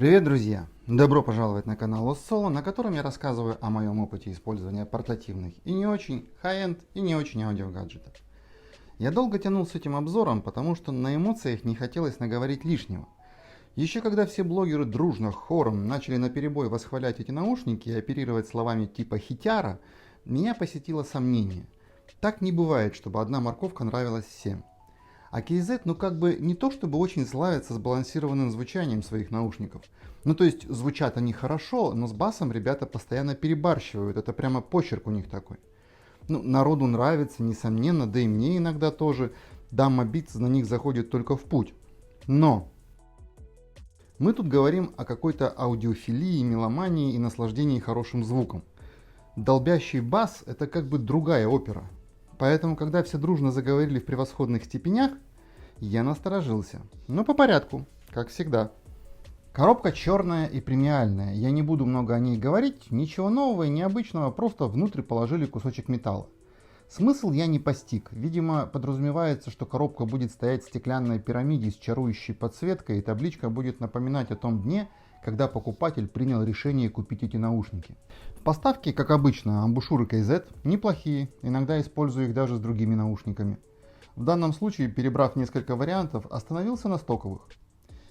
Привет, друзья! Добро пожаловать на канал Lost на котором я рассказываю о моем опыте использования портативных и не очень high-end и не очень аудиогаджетов. Я долго тянул с этим обзором, потому что на эмоциях не хотелось наговорить лишнего. Еще когда все блогеры дружно, хором начали наперебой восхвалять эти наушники и оперировать словами типа «хитяра», меня посетило сомнение. Так не бывает, чтобы одна морковка нравилась всем. А KZ, ну как бы не то чтобы очень славится сбалансированным звучанием своих наушников. Ну то есть звучат они хорошо, но с басом ребята постоянно перебарщивают, это прямо почерк у них такой. Ну, народу нравится, несомненно, да и мне иногда тоже. Дамма Beats на них заходит только в путь. Но мы тут говорим о какой-то аудиофилии, меломании и наслаждении хорошим звуком. Долбящий бас — это как бы другая опера. Поэтому, когда все дружно заговорили в превосходных степенях, я насторожился. Но по порядку, как всегда. Коробка черная и премиальная. Я не буду много о ней говорить. Ничего нового и необычного, просто внутрь положили кусочек металла. Смысл я не постиг. Видимо, подразумевается, что коробка будет стоять в стеклянной пирамиде с чарующей подсветкой, и табличка будет напоминать о том дне, когда покупатель принял решение купить эти наушники. В поставке, как обычно, амбушюры KZ неплохие, иногда использую их даже с другими наушниками. В данном случае, перебрав несколько вариантов, остановился на стоковых.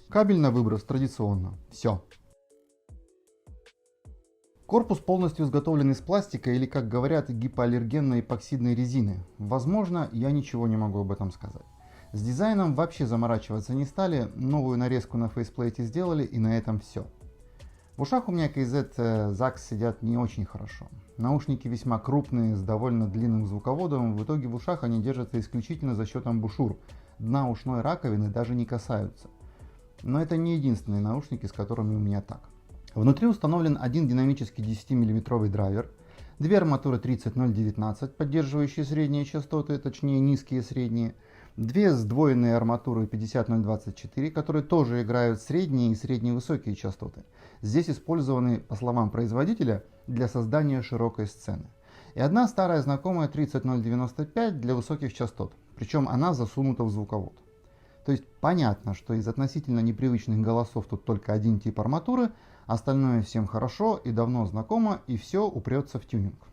Кабель на выброс традиционно. Все. Корпус полностью изготовлен из пластика или, как говорят, гипоаллергенной эпоксидной резины. Возможно, я ничего не могу об этом сказать. С дизайном вообще заморачиваться не стали, новую нарезку на фейсплейте сделали, и на этом все. В ушах у меня KZ ZAX сидят не очень хорошо. Наушники весьма крупные, с довольно длинным звуководом, в итоге в ушах они держатся исключительно за счет амбушюр. Дна ушной раковины даже не касаются. Но это не единственные наушники, с которыми у меня так. Внутри установлен один динамический 10-мм драйвер, две арматуры 30019, поддерживающие средние частоты, точнее низкие и средние, две сдвоенные арматуры 50024, которые тоже играют средние и средневысокие частоты. Здесь использованы, по словам производителя, для создания широкой сцены. И одна старая знакомая 30095 для высоких частот, причем она засунута в звуковод. То есть понятно, что из относительно непривычных голосов тут только один тип арматуры, остальное всем хорошо и давно знакомо, и все упрется в тюнинг.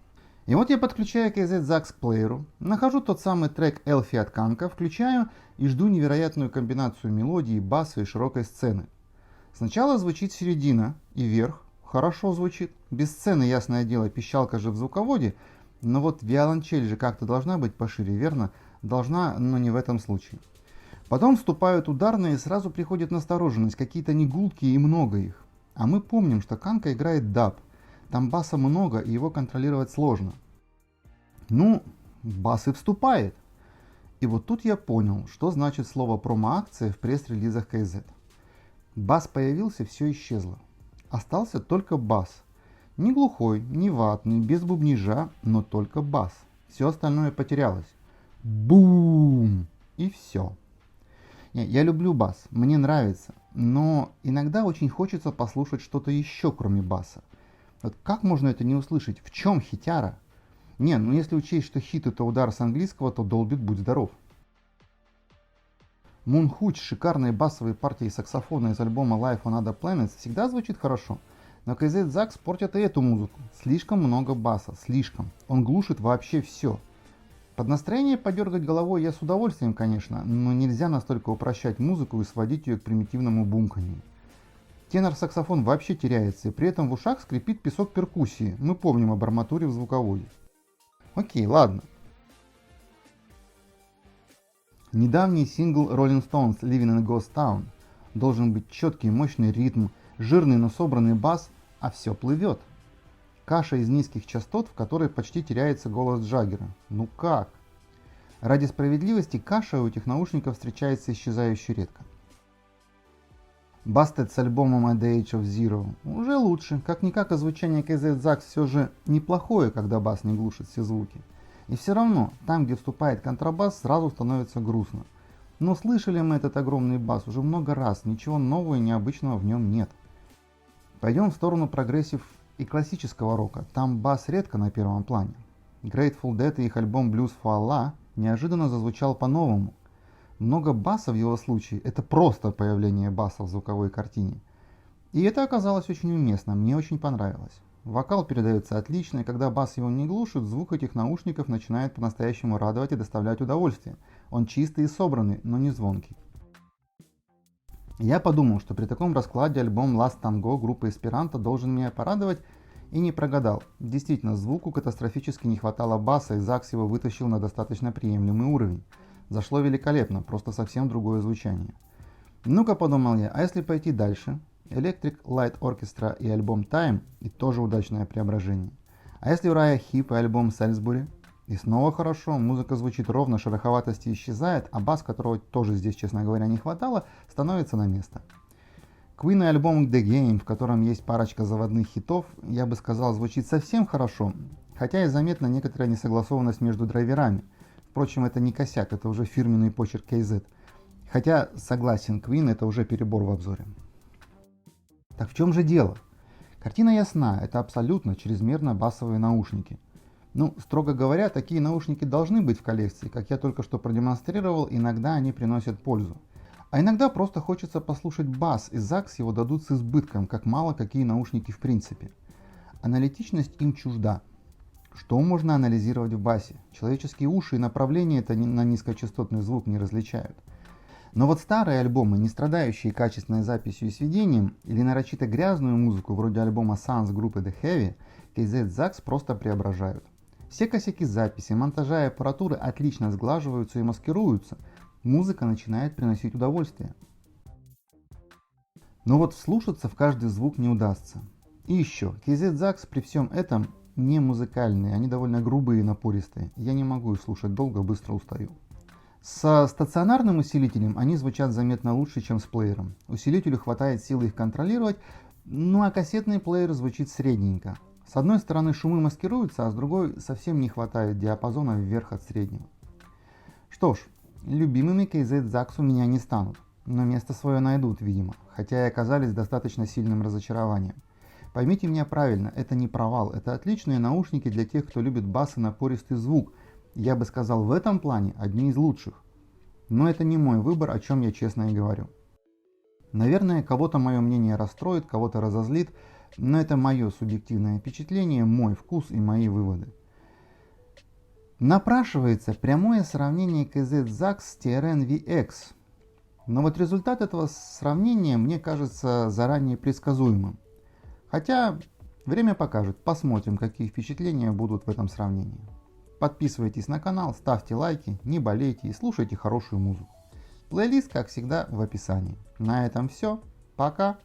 И вот я подключаю KZ ZAX к плееру, нахожу тот самый трек Elfie от Kanka, включаю и жду невероятную комбинацию мелодии, баса и широкой сцены. Сначала звучит середина и верх, хорошо звучит, без сцены, ясное дело, пищалка же в звуководе, но вот виолончель же как-то должна быть пошире, верно? Должна, но не в этом случае. Потом вступают ударные, и сразу приходит настороженность, какие-то негулкие и много их. А мы помним, что Kanka играет даб. Там баса много, и его контролировать сложно. Ну, бас и вступает. И вот тут я понял, что значит слово промо-акция в пресс-релизах KZ. Бас появился, все исчезло. Остался только бас. Не глухой, не ватный, без бубнижа, но только бас. Все остальное потерялось. Бум! И все. Я люблю бас, мне нравится, но иногда очень хочется послушать что-то еще, кроме баса. Вот как можно это не услышать? В чем хитяра? Не, ну если учесть, что хит это удар с английского, то долбит будь здоров. Moon Hooch, шикарные басовые партии саксофона из альбома Life on Other Planets, всегда звучит хорошо. Но KZ ZAX портит и эту музыку. Слишком много баса, слишком. Он глушит вообще все. Под настроение подергать головой я с удовольствием, конечно, но нельзя настолько упрощать музыку и сводить ее к примитивному бумканью. Тенор-саксофон вообще теряется, и при этом в ушах скрипит песок перкуссии. Мы помним об арматуре в звуководе. Окей, ладно. Недавний сингл Rolling Stones Living in a Ghost Town должен быть четкий, мощный ритм, жирный, но собранный бас, а все плывет. Каша из низких частот, в которой почти теряется голос Джаггера. Ну как? Ради справедливости, каша у этих наушников встречается исчезающе редко. Busted с альбомом At the Age of Zero уже лучше. Как-никак, звучание KZ ZAX все же неплохое, когда бас не глушит все звуки. И все равно, там, где вступает контрабас, сразу становится грустно. Но слышали мы этот огромный бас уже много раз, ничего нового и необычного в нем нет. Пойдем в сторону прогрессив и классического рока, там бас редко на первом плане. Grateful Dead и их альбом Blues for Allah неожиданно зазвучал по-новому. Много баса в его случае — это просто появление баса в звуковой картине. И это оказалось очень уместно, мне очень понравилось. Вокал передается отлично, и когда бас его не глушит, звук этих наушников начинает по-настоящему радовать и доставлять удовольствие. Он чистый и собранный, но не звонкий. Я подумал, что при таком раскладе альбом Last Tango группы Esperanto должен меня порадовать, и не прогадал. Действительно, звуку катастрофически не хватало баса, и Закс его вытащил на достаточно приемлемый уровень. Зашло великолепно, просто совсем другое звучание. Ну-ка, подумал я, а если пойти дальше? Electric Light Orchestra и альбом Time, и тоже удачное преображение. А если Uriah Heep и альбом Salisbury? И снова хорошо, музыка звучит ровно, шероховатости исчезает, а бас, которого тоже здесь, честно говоря, не хватало, становится на место. Queen и альбом The Game, в котором есть парочка заводных хитов, я бы сказал, звучит совсем хорошо, хотя и заметна некоторая несогласованность между драйверами. Впрочем, это не косяк, это уже фирменный почерк KZ. Хотя, согласен, Queen это уже перебор в обзоре. Так в чем же дело? Картина ясна, это абсолютно чрезмерно басовые наушники. Ну, строго говоря, такие наушники должны быть в коллекции, как я только что продемонстрировал, иногда они приносят пользу. А иногда просто хочется послушать бас, и Zakks его дадут с избытком, как мало какие наушники в принципе. Аналитичность им чужда. Что можно анализировать в басе? Человеческие уши и направление это на низкочастотный звук не различают. Но вот старые альбомы, не страдающие качественной записью и сведением, или нарочито грязную музыку, вроде альбома Sans группы The Heavy, KZ Zakks просто преображают. Все косяки записи, монтажа и аппаратуры отлично сглаживаются и маскируются. Музыка начинает приносить удовольствие. Но вот вслушаться в каждый звук не удастся. И еще, KZ Zakks при всем этом не музыкальные, они довольно грубые и напористые. Я не могу их слушать долго, быстро устаю. Со стационарным усилителем они звучат заметно лучше, чем с плеером. Усилителю хватает силы их контролировать, ну а кассетный плеер звучит средненько. С одной стороны шумы маскируются, а с другой совсем не хватает диапазона вверх от среднего. Что ж, любимыми KZ Zakks у меня не станут, но место свое найдут, видимо, хотя и оказались достаточно сильным разочарованием. Поймите меня правильно, это не провал, это отличные наушники для тех, кто любит бас и напористый звук. Я бы сказал, в этом плане одни из лучших. Но это не мой выбор, о чем я честно и говорю. Наверное, кого-то мое мнение расстроит, кого-то разозлит, но это мое субъективное впечатление, мой вкус и мои выводы. Напрашивается прямое сравнение KZ Zakks с TRN VX. Но вот результат этого сравнения мне кажется заранее предсказуемым. Хотя время покажет, посмотрим, какие впечатления будут в этом сравнении. Подписывайтесь на канал, ставьте лайки, не болейте и слушайте хорошую музыку. Плейлист, как всегда, в описании. На этом все. Пока!